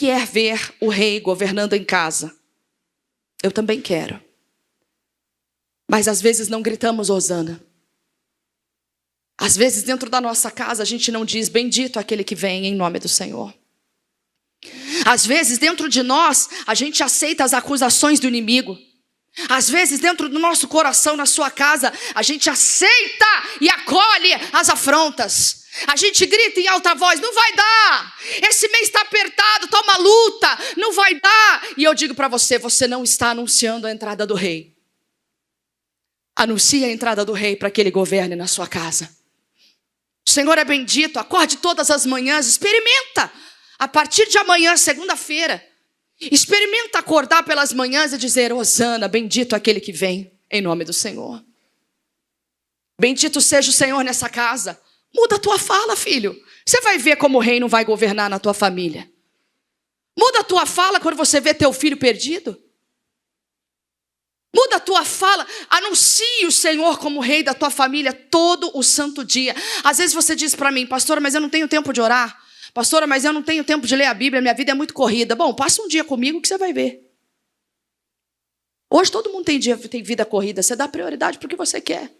quer ver o rei governando em casa. Eu também quero. Mas às vezes não gritamos hosana. Às vezes dentro da nossa casa a gente não diz bendito aquele que vem em nome do Senhor. Às vezes dentro de nós a gente aceita as acusações do inimigo. Às vezes dentro do nosso coração, na sua casa, a gente aceita e acolhe as afrontas. A gente grita em alta voz, não vai dar, esse mês está apertado, está uma luta, não vai dar. E eu digo para você, você não está anunciando a entrada do rei. Anuncie a entrada do rei para que ele governe na sua casa. O Senhor é bendito, acorde todas as manhãs, experimenta. A partir de amanhã, segunda-feira, experimenta acordar pelas manhãs e dizer, hosana, bendito aquele que vem em nome do Senhor. Bendito seja o Senhor nessa casa. Muda a tua fala, filho. Você vai ver como o rei não vai governar na tua família. Muda a tua fala quando você vê teu filho perdido. Muda a tua fala. Anuncie o Senhor como rei da tua família todo o santo dia. Às vezes você diz para mim, pastora, mas eu não tenho tempo de orar. Pastora, mas eu não tenho tempo de ler a Bíblia, minha vida é muito corrida. Bom, passa um dia comigo que você vai ver. Hoje todo mundo tem vida corrida, você dá prioridade para o que você quer.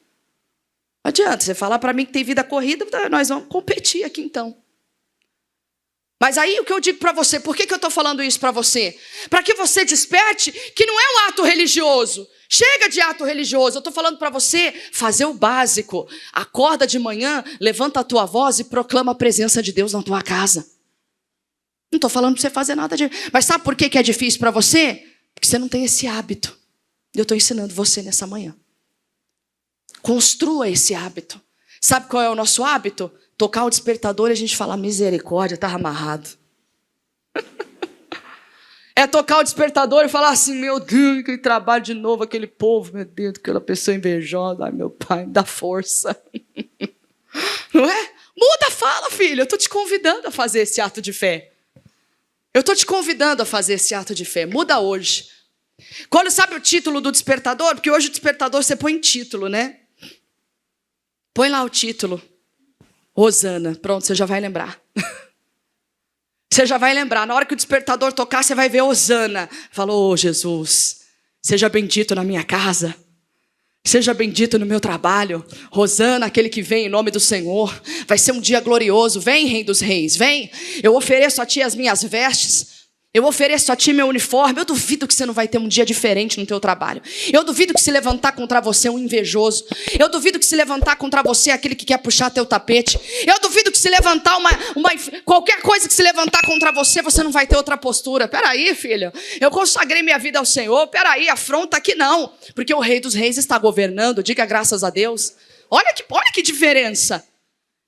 Não adianta você falar para mim que tem vida corrida, nós vamos competir aqui então. Mas aí o que eu digo para você, por que eu estou falando isso para você? Para que você desperte que não é um ato religioso. Chega de ato religioso, eu estou falando para você fazer o básico. Acorda de manhã, levanta a tua voz e proclama a presença de Deus na tua casa. Não estou falando para você fazer nada de... Mas sabe por que é difícil para você? Porque você não tem esse hábito. Eu estou ensinando você nessa manhã. Construa esse hábito. Sabe qual é o nosso hábito? Tocar o despertador e a gente falar, misericórdia, estava amarrado. É tocar o despertador e falar assim, meu Deus, que trabalho de novo aquele povo, meu Deus, aquela pessoa invejosa, ai meu pai, dá força. Não é? Muda a fala, filho, eu estou te convidando a fazer esse ato de fé. Eu estou te convidando a fazer esse ato de fé, muda hoje. Quando sabe o título do despertador? Porque hoje o despertador você põe título, né? Põe lá o título. Hosana, pronto, você já vai lembrar. Você já vai lembrar, na hora que o despertador tocar, você vai ver hosana. Falou, oh, Jesus, seja bendito na minha casa. Seja bendito no meu trabalho. Hosana, aquele que vem em nome do Senhor. Vai ser um dia glorioso. Vem, Rei dos Reis, vem. Eu ofereço a ti as minhas vestes. Eu ofereço a ti meu uniforme. Eu duvido que você não vai ter um dia diferente no teu trabalho. Eu duvido que se levantar contra você um invejoso. Eu duvido que se levantar contra você aquele que quer puxar teu tapete. Eu duvido que se levantar qualquer coisa que se levantar contra você, você não vai ter outra postura. Peraí, filho. Eu consagrei minha vida ao Senhor. Peraí, afronta aqui não. Porque o Rei dos Reis está governando. Diga graças a Deus. Olha que diferença.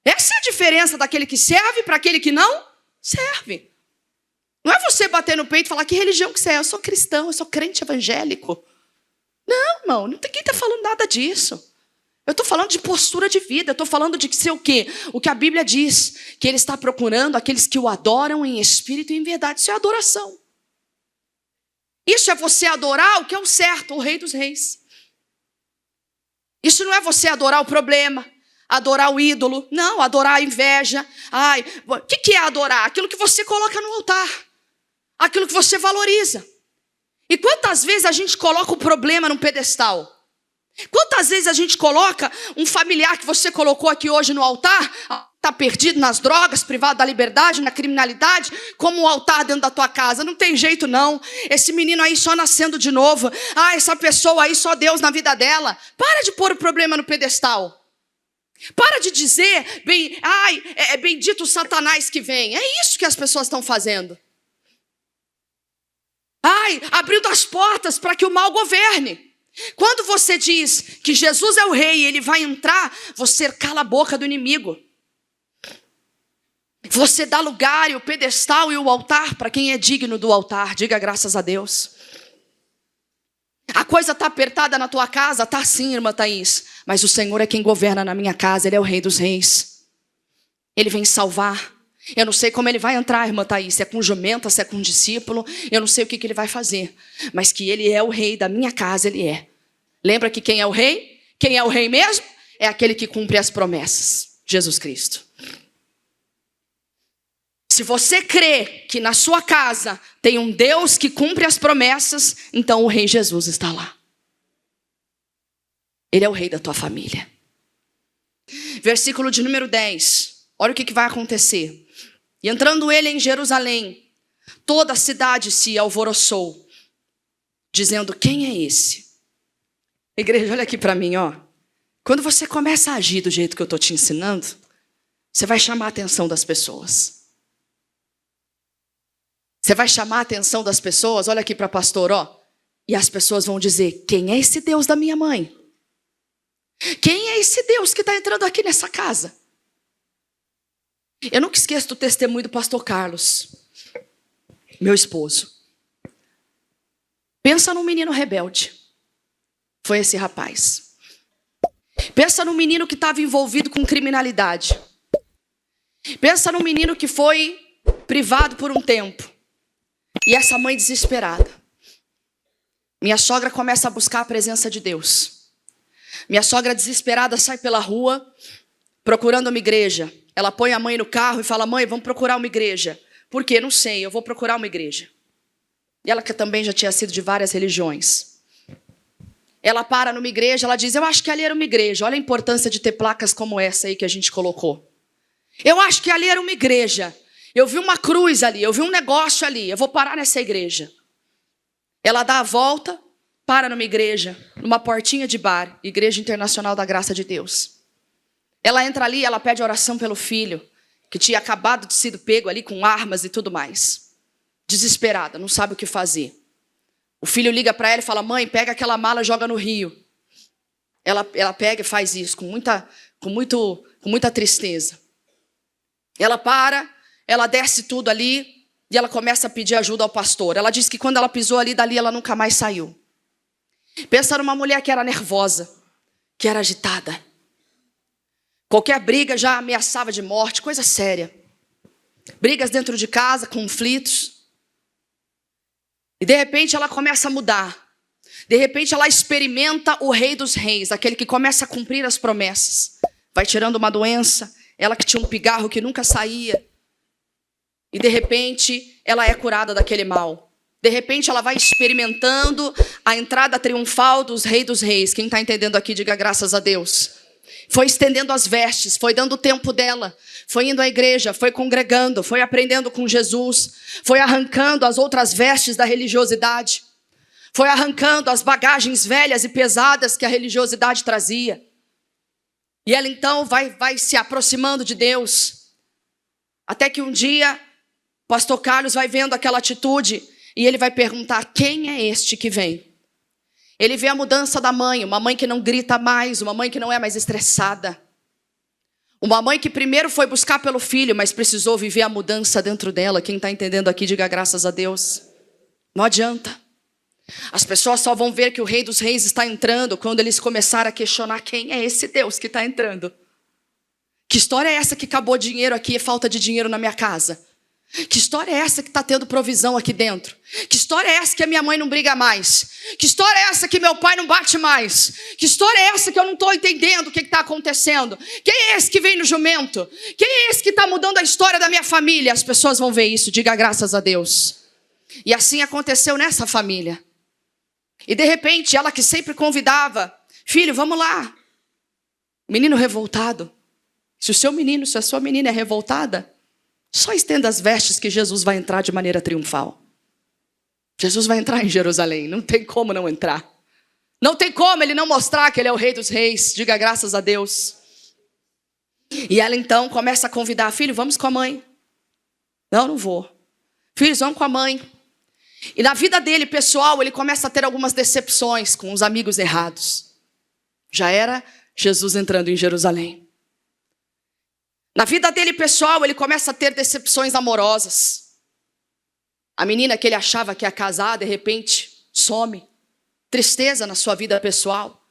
Essa é a diferença daquele que serve para aquele que não serve. Não é você bater no peito e falar, que religião que você é? Eu sou cristão, eu sou crente evangélico. Não, irmão, ninguém está falando nada disso. Eu estou falando de postura de vida, eu estou falando de ser o quê? O que a Bíblia diz, que Ele está procurando aqueles que o adoram em espírito e em verdade. Isso é adoração. Isso é você adorar o que é o certo, o Rei dos Reis. Isso não é você adorar o problema, adorar o ídolo. Não, adorar a inveja. O que é adorar? Aquilo que você coloca no altar. Aquilo que você valoriza. E quantas vezes a gente coloca o problema num pedestal? Quantas vezes a gente coloca um familiar que você colocou aqui hoje no altar, está perdido nas drogas, privado da liberdade, na criminalidade, como um altar dentro da tua casa? Não tem jeito não. Esse menino aí só nascendo de novo. Essa pessoa aí só Deus na vida dela. Para de pôr o problema no pedestal. Para de dizer, bendito o Satanás que vem. É isso que as pessoas estão fazendo. Abrindo as portas para que o mal governe. Quando você diz que Jesus é o rei e ele vai entrar, você cala a boca do inimigo. Você dá lugar e o pedestal e o altar para quem é digno do altar. Diga graças a Deus. A coisa está apertada na tua casa? Está sim, irmã Thaís. Mas o Senhor é quem governa na minha casa. Ele é o Rei dos Reis. Ele vem salvar. Eu não sei como ele vai entrar, irmã Thaís. Se é com jumenta, se é com discípulo. Eu não sei o que ele vai fazer. Mas que ele é o rei da minha casa, ele é. Lembra que quem é o rei? Quem é o rei mesmo? É aquele que cumpre as promessas. Jesus Cristo. Se você crê que na sua casa tem um Deus que cumpre as promessas, então o Rei Jesus está lá. Ele é o rei da tua família. Versículo de número 10. Olha o que vai acontecer. E entrando ele em Jerusalém, toda a cidade se alvoroçou, dizendo: quem é esse? Igreja, olha aqui para mim, ó. Quando você começa a agir do jeito que eu estou te ensinando, você vai chamar a atenção das pessoas. Você vai chamar a atenção das pessoas, olha aqui para pastor, ó. E as pessoas vão dizer: quem é esse Deus da minha mãe? Quem é esse Deus que está entrando aqui nessa casa? Eu nunca esqueço do testemunho do pastor Carlos, meu esposo. Pensa num menino rebelde. Foi esse rapaz. Pensa num menino que estava envolvido com criminalidade. Pensa num menino que foi privado por um tempo. E essa mãe desesperada. Minha sogra começa a buscar a presença de Deus. Minha sogra desesperada sai pela rua procurando uma igreja. Ela põe a mãe no carro e fala: mãe, vamos procurar uma igreja. Por quê? Não sei, eu vou procurar uma igreja. E ela que também já tinha sido de várias religiões. Ela para numa igreja, ela diz: eu acho que ali era uma igreja. Olha a importância de ter placas como essa aí que a gente colocou. Eu acho que ali era uma igreja. Eu vi uma cruz ali, eu vi um negócio ali. Eu vou parar nessa igreja. Ela dá a volta, para numa igreja, numa portinha de bar, Igreja Internacional da Graça de Deus. Ela entra ali, ela pede oração pelo filho, que tinha acabado de ser pego ali com armas e tudo mais. Desesperada, não sabe o que fazer. O filho liga para ela e fala: mãe, pega aquela mala e joga no rio. Ela pega e faz isso com muita tristeza. Ela para, ela desce tudo ali e ela começa a pedir ajuda ao pastor. Ela diz que quando ela pisou ali, dali ela nunca mais saiu. Pensa numa mulher que era nervosa, que era agitada. Qualquer briga já ameaçava de morte, coisa séria. Brigas dentro de casa, conflitos. E de repente ela começa a mudar. De repente ela experimenta o Rei dos Reis, aquele que começa a cumprir as promessas. Vai tirando uma doença, ela que tinha um pigarro que nunca saía. E de repente ela é curada daquele mal. De repente ela vai experimentando a entrada triunfal dos Reis dos Reis. Quem está entendendo aqui, diga graças a Deus. Foi estendendo as vestes, foi dando o tempo dela, foi indo à igreja, foi congregando, foi aprendendo com Jesus, foi arrancando as outras vestes da religiosidade, foi arrancando as bagagens velhas e pesadas que a religiosidade trazia. E ela então vai se aproximando de Deus, até que um dia o pastor Carlos vai vendo aquela atitude e ele vai perguntar: quem é este que vem? Ele vê a mudança da mãe, uma mãe que não grita mais, uma mãe que não é mais estressada. Uma mãe que primeiro foi buscar pelo filho, mas precisou viver a mudança dentro dela. Quem está entendendo aqui, diga graças a Deus. Não adianta. As pessoas só vão ver que o Rei dos Reis está entrando quando eles começarem a questionar: quem é esse Deus que está entrando? Que história é essa que acabou dinheiro aqui e falta de dinheiro na minha casa? Que história é essa que está tendo provisão aqui dentro? Que história é essa que a minha mãe não briga mais? Que história é essa que meu pai não bate mais? Que história é essa que eu não estou entendendo o que está acontecendo? Quem é esse que vem no jumento? Quem é esse que está mudando a história da minha família? As pessoas vão ver isso, diga graças a Deus. E assim aconteceu nessa família. E de repente, ela que sempre convidava: filho, vamos lá. Menino revoltado. Se a sua menina é revoltada, só estenda as vestes que Jesus vai entrar de maneira triunfal. Jesus vai entrar em Jerusalém, não tem como não entrar. Não tem como ele não mostrar que ele é o Rei dos Reis, diga graças a Deus. E ela então começa a convidar: filho, vamos com a mãe. Não vou. Filhos, vamos com a mãe. E na vida dele, pessoal, ele começa a ter algumas decepções com os amigos errados. Já era Jesus entrando em Jerusalém. Na vida dele, pessoal, ele começa a ter decepções amorosas. A menina que ele achava que ia casar, de repente, some. Tristeza na sua vida pessoal.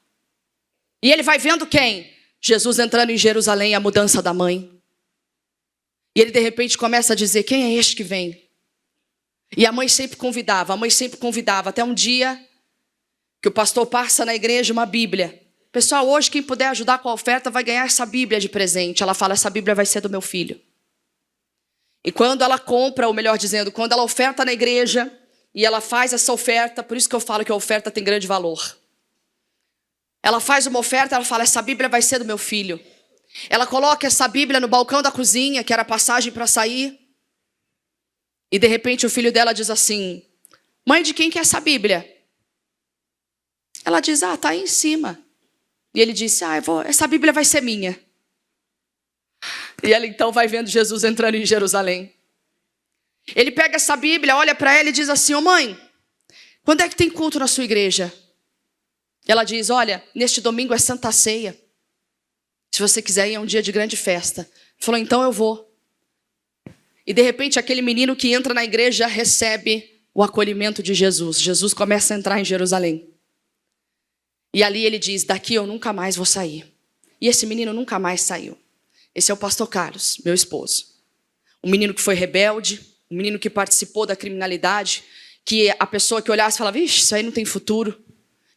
E ele vai vendo quem? Jesus entrando em Jerusalém, a mudança da mãe. E ele, de repente, começa a dizer: quem é este que vem? E a mãe sempre convidava, até um dia que o pastor passa na igreja uma Bíblia. Pessoal, hoje quem puder ajudar com a oferta vai ganhar essa Bíblia de presente. Ela fala: essa Bíblia vai ser do meu filho. E quando ela compra, ou melhor dizendo, quando ela oferta na igreja, e ela faz essa oferta, por isso que eu falo que a oferta tem grande valor. Ela faz uma oferta, ela fala, essa Bíblia vai ser do meu filho. Ela coloca essa Bíblia no balcão da cozinha, que era a passagem para sair. E de repente o filho dela diz assim, mãe, de quem que é essa Bíblia? Ela diz, tá aí em cima. E ele disse, essa Bíblia vai ser minha. E ela então vai vendo Jesus entrando em Jerusalém. Ele pega essa Bíblia, olha para ela e diz assim, mãe, quando é que tem culto na sua igreja? Ela diz, olha, neste domingo é Santa Ceia. Se você quiser ir, é um dia de grande festa. Ele falou, então eu vou. E de repente aquele menino que entra na igreja recebe o acolhimento de Jesus. Jesus começa a entrar em Jerusalém. E ali ele diz, daqui eu nunca mais vou sair. E esse menino nunca mais saiu. Esse é o pastor Carlos, meu esposo. Um menino que foi rebelde, um menino que participou da criminalidade, que a pessoa que olhasse falava, vixe, isso aí não tem futuro,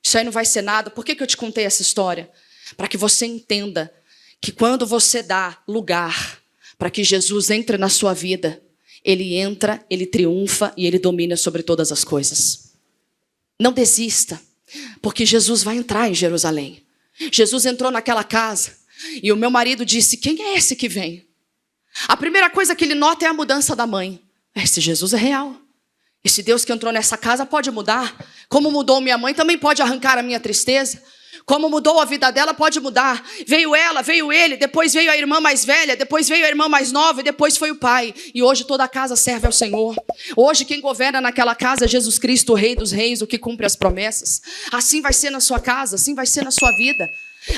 isso aí não vai ser nada. Por que eu te contei essa história? Para que você entenda que quando você dá lugar para que Jesus entre na sua vida, ele entra, ele triunfa e ele domina sobre todas as coisas. Não desista, porque Jesus vai entrar em Jerusalém. Jesus entrou naquela casa e o meu marido disse, quem é esse que vem? A primeira coisa que ele nota é a mudança da mãe. Esse Jesus é real. Esse Deus que entrou nessa casa pode mudar. Como mudou minha mãe, também pode arrancar a minha tristeza. Como mudou a vida dela, pode mudar. Veio ela, veio ele, depois veio a irmã mais velha, depois veio a irmã mais nova e depois foi o pai. E hoje toda a casa serve ao Senhor. Hoje quem governa naquela casa é Jesus Cristo, o Rei dos Reis, o que cumpre as promessas. Assim vai ser na sua casa, assim vai ser na sua vida.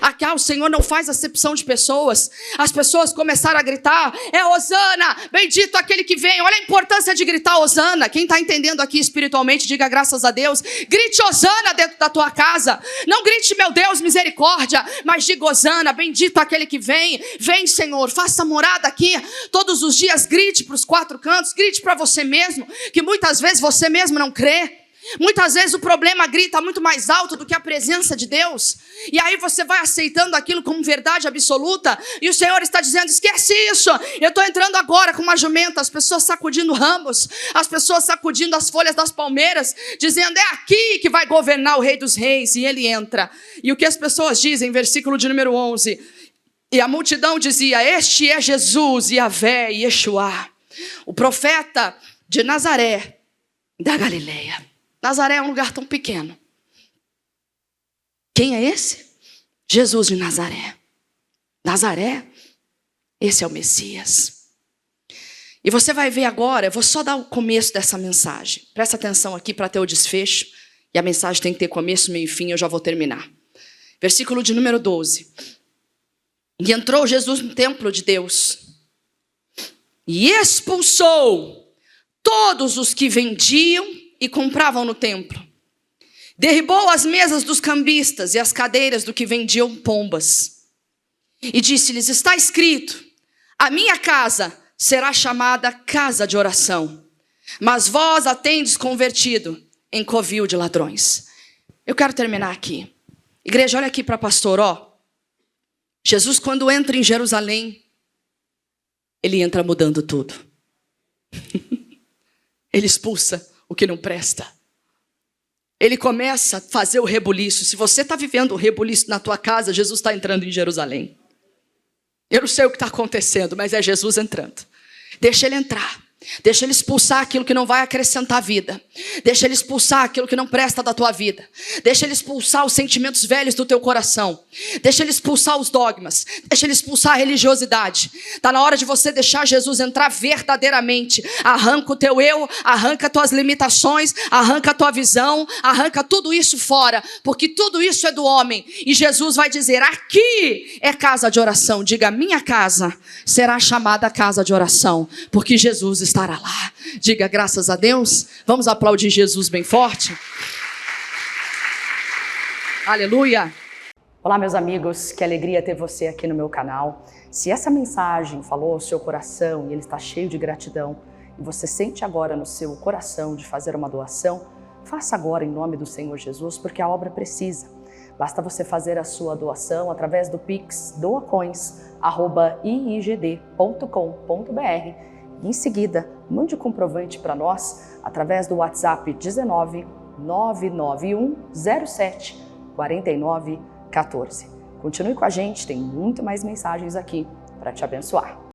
Aqui o Senhor não faz acepção de pessoas. As pessoas começaram a gritar, é Hosana, bendito aquele que vem. Olha a importância de gritar Hosana. Quem está entendendo aqui espiritualmente, diga graças a Deus. Grite Hosana dentro da tua casa. Não grite meu Deus, misericórdia, mas diga Hosana, bendito aquele que vem. Vem, Senhor, faça morada aqui todos os dias. Grite para os quatro cantos, grite para você mesmo, que muitas vezes você mesmo não crê. Muitas vezes o problema grita muito mais alto do que a presença de Deus. E aí você vai aceitando aquilo como verdade absoluta. E o Senhor está dizendo, esquece isso. Eu estou entrando agora com uma jumenta. As pessoas sacudindo ramos. As pessoas sacudindo as folhas das palmeiras. Dizendo, é aqui que vai governar o Rei dos Reis. E ele entra. E o que as pessoas dizem, versículo de número 11. E a multidão dizia, este é Jesus, Yahvé, Yeshua. O profeta de Nazaré, da Galileia. Nazaré é um lugar tão pequeno. Quem é esse? Jesus de Nazaré. Nazaré, esse é o Messias. E você vai ver agora, eu vou só dar o começo dessa mensagem. Presta atenção aqui para ter o desfecho. E a mensagem tem que ter começo, meio e fim, eu já vou terminar. Versículo de número 12. E entrou Jesus no templo de Deus. E expulsou todos os que vendiam e compravam no templo. Derribou as mesas dos cambistas e as cadeiras do que vendiam pombas. E disse-lhes, está escrito, a minha casa será chamada casa de oração, mas vós a tendes convertido em covil de ladrões. Eu quero terminar aqui. Igreja, olha aqui para pastor, Jesus quando entra em Jerusalém, ele entra mudando tudo. Ele expulsa o que não presta. Ele começa a fazer o rebuliço. Se você está vivendo o rebuliço na tua casa, Jesus está entrando em Jerusalém. Eu não sei o que está acontecendo, mas é Jesus entrando. Deixa ele entrar. Deixa ele expulsar aquilo que não vai acrescentar vida. Deixa ele expulsar aquilo que não presta da tua vida. Deixa ele expulsar os sentimentos velhos do teu coração. Deixa ele expulsar os dogmas. Deixa ele expulsar a religiosidade. Está na hora de você deixar Jesus entrar verdadeiramente. Arranca o teu eu, arranca tuas limitações, arranca a tua visão, arranca tudo isso fora, porque tudo isso é do homem. E Jesus vai dizer, aqui é casa de oração. Diga, minha casa será chamada casa de oração, porque Jesus estará lá. Diga graças a Deus. Vamos aplaudir Jesus bem forte. Aleluia. Olá meus amigos, que alegria ter você aqui no meu canal. Se essa mensagem falou ao seu coração e ele está cheio de gratidão e você sente agora no seu coração de fazer uma doação, faça agora em nome do Senhor Jesus, porque a obra precisa. Basta você fazer a sua doação através do Pix doacoins@iigd.com.br E em seguida, mande o comprovante para nós através do WhatsApp 19 991 07 49 14. Continue com a gente, tem muito mais mensagens aqui para te abençoar.